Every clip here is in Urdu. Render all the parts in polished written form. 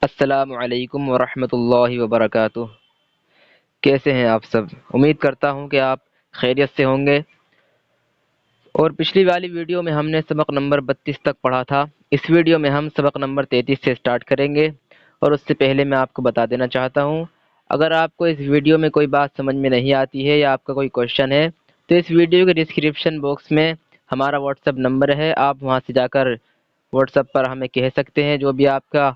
السلام علیکم ورحمۃ اللہ وبرکاتہ۔ کیسے ہیں آپ سب؟ امید کرتا ہوں کہ آپ خیریت سے ہوں گے۔ اور پچھلی والی ویڈیو میں ہم نے سبق نمبر 32 تک پڑھا تھا۔ اس ویڈیو میں ہم سبق نمبر 33 سے سٹارٹ کریں گے، اور اس سے پہلے میں آپ کو بتا دینا چاہتا ہوں، اگر آپ کو اس ویڈیو میں کوئی بات سمجھ میں نہیں آتی ہے یا آپ کا کوئی کوشچن ہے تو اس ویڈیو کے ڈسکرپشن باکس میں ہمارا واٹس ایپ نمبر ہے، آپ وہاں سے جا کر واٹس ایپ پر ہمیں کہہ سکتے ہیں۔ جو بھی آپ کا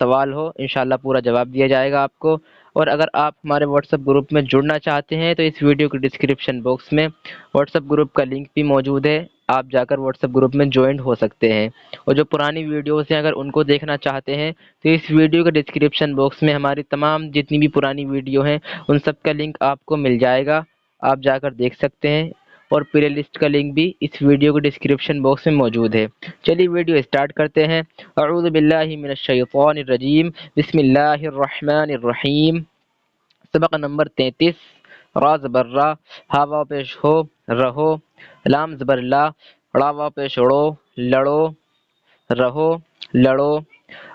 سوال ہو انشاءاللہ پورا جواب دیا جائے گا آپ کو۔ اور اگر آپ ہمارے واٹس ایپ گروپ میں جڑنا چاہتے ہیں تو اس ویڈیو کے ڈسکرپشن باکس میں واٹس ایپ گروپ کا لنک بھی موجود ہے، آپ جا کر واٹس ایپ گروپ میں جوائنٹ ہو سکتے ہیں۔ اور جو پرانی ویڈیوز ہیں اگر ان کو دیکھنا چاہتے ہیں تو اس ویڈیو کے ڈسکرپشن باکس میں ہماری تمام جتنی بھی پرانی ویڈیو ہیں ان سب کا لنک آپ کو مل جائے گا، آپ جا کر دیکھ سکتے ہیں۔ اور پلے لسٹ کا لنک بھی اس ویڈیو کے ڈسکرپشن باکس میں موجود ہے۔ چلیے ویڈیو اسٹارٹ کرتے ہیں۔ اعوذ باللہ من الشیطان الرجیم، بسم اللہ الرحمن الرحیم۔ سبق نمبر 33، را زبر را، ہا واو پیش ہو رہو، لام زبر لا، ڑا واو پیش اڑو لڑو رہو لڑو۔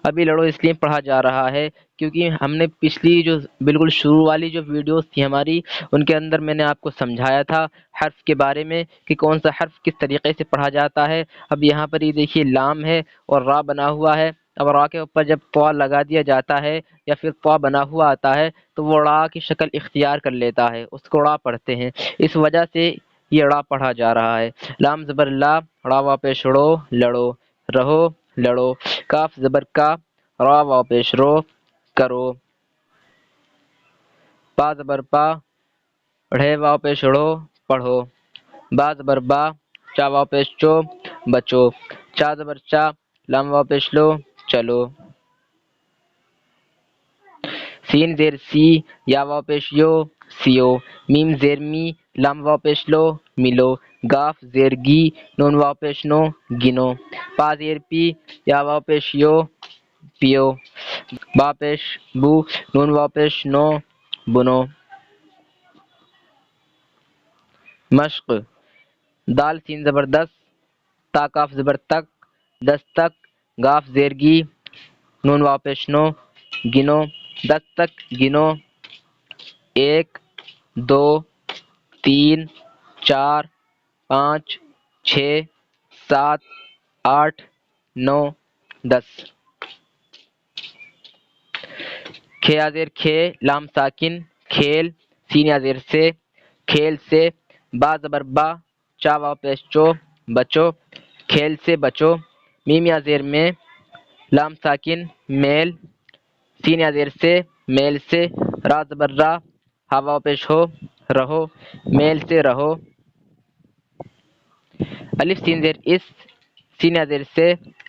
ابھی لڑو اس لیے پڑھا جا رہا ہے کیونکہ ہم نے پچھلی جو بالکل شروع والی جو ویڈیوز تھی ہماری، ان کے اندر میں نے آپ کو سمجھایا تھا حرف کے بارے میں کہ کون سا حرف کس طریقے سے پڑھا جاتا ہے۔ اب یہاں پر یہ دیکھیے لام ہے اور را بنا ہوا ہے۔ اب را کے اوپر جب طا لگا دیا جاتا ہے یا پھر طا بنا ہوا آتا ہے تو وہ ڑا کی شکل اختیار کر لیتا ہے، اس کو ڑا پڑھتے ہیں، اس وجہ سے یہ ڑا پڑھا جا رہا ہے۔ لام زبر لا، ڑا وا پیش ڑو لڑو رہو لڑو، کاف زبر کا، را واو پیش رو کرو، پا زبر پا، ڑھے واو پیش ڑو پڑھو، با زبر با، چا واو پیش چو بچو، چا زبر چا، لام واو پیش لو چلو، سین زیر سی، یا واو پیش یو سیو، میم زیر می، لام واو پیش لو ملو، گاف زیر گی، نون واو پیش نو گنو، پا زیر پی، یا واو پیش یو پیو، با پیش بو، نون واو پیش نو بنو۔ مشق، دال سین زبر دس، تا کاف زبر تک، دس تک، گاف زیر گی، نون واو پیش نو گنو، 10 تک گنو، 1 2 3 4 5 6 7 8 9 10۔ کھے زیر کھے، لام ساکن کھیل، سین زیر سے کھیل سے، با زبر با، چا واو پیش چو بچو کھیل سے بچو، میم یا زیر میں، لام ساکن میل، سین یا زیر سے میل سے، را زبر را، ہا واو پیش ہو رہو میل سے رہو، الف سین زیر اس، سین یا زیر سے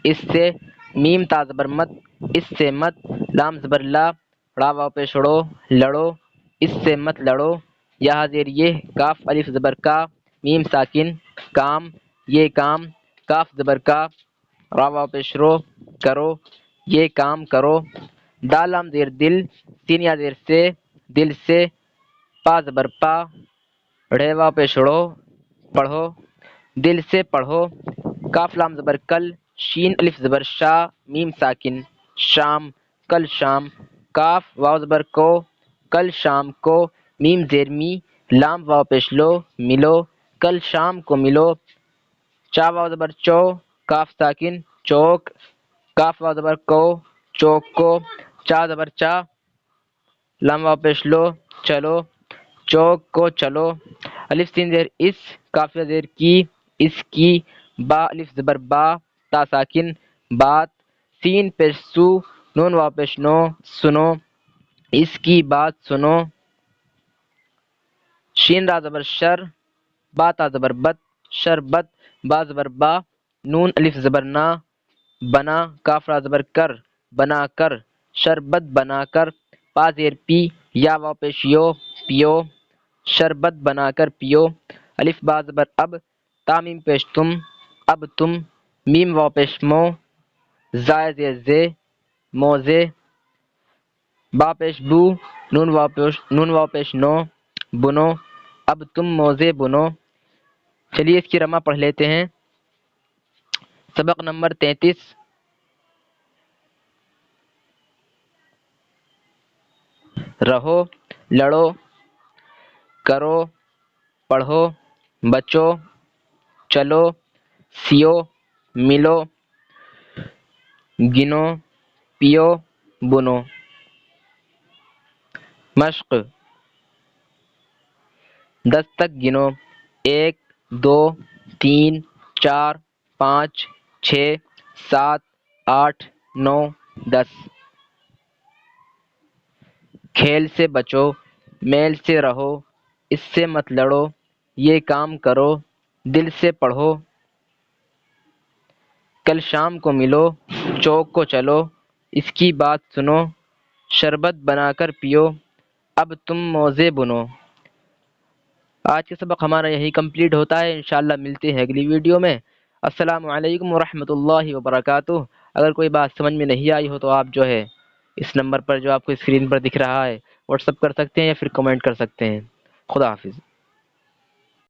اس سے، میم تا زبر مت، اس سے مت، لام زبر لا، ڑا واو پیش ڑو لڑو اس سے مت لڑو، یا زیر یہ، کاف الف زبر کا، میم ساکن کام یہ کام، کاف زبر کا، را واو پیش رو کرو یہ کام کرو، دال لام زیر دل، سین یا زیر سے دل سے، پا زبر پا، ڑے واو پیش ڑو پڑھو دل سے پڑھو، کاف لام زبر کل، شین الف زبر شا، میم ساکن شام کل شام، کاف واو زبر کو، کل شام کو، میم زیر می، لام واو پیش لو ملو کل شام کو ملو، چا واو زبر چو، کاف ساکن چوک، کاف واو زبر کو چوک کو، چا زبر چا، لام واو پیش لو چلو چوک کو چلو، الف سین زیر اس، کافیہ زیر کی اس کی، با الف زبر با، تا ساکن بات، سین پیش سو، نون واو پیش نو سنو اس کی بات سنو، شین را زبر شر، با تا زبر بت شربت، با زبر با، نون الف زبر نا، بنا، کاف را زبر کر بنا کر، شربت بنا کر، پا زیر پی، یا واو پیش یو پیو، شربت بنا کر پیو، الف با زبر اب، تا میم پیش تم اب تم، میم واو پیش مو، زائے زیر زے موزے، با پیش بو، نون واو پیش نو بنو، اب تم موزے بنو۔ چلیے اس کی رمہ پڑھ لیتے ہیں۔ سبق نمبر 33، رہو، لڑو، کرو، پڑھو، بچو، چلو، سیو، ملو، گنو، پیو، بنو۔ مشق: 10 تک گنو، 1، 2، 3، 4، 5، 6، 7، 8، 9، 10۔ کھیل سے بچو، میل سے رہو، اس سے مت لڑو، یہ کام کرو، دل سے پڑھو، کل شام کو ملو، چوک کو چلو، اس کی بات سنو، شربت بنا کر پیو، اب تم موزے بنو۔ آج کا سبق ہمارا یہی کمپلیٹ ہوتا ہے، انشاءاللہ ملتے ہیں اگلی ویڈیو میں۔ السلام علیکم ورحمۃ اللہ وبرکاتہ۔ اگر کوئی بات سمجھ میں نہیں آئی ہو تو آپ جو ہے اس نمبر پر جو آپ کو اسکرین پر دکھ رہا ہے واٹس اپ کر سکتے ہیں یا پھر کمنٹ کر سکتے ہیں۔ خدا حافظ۔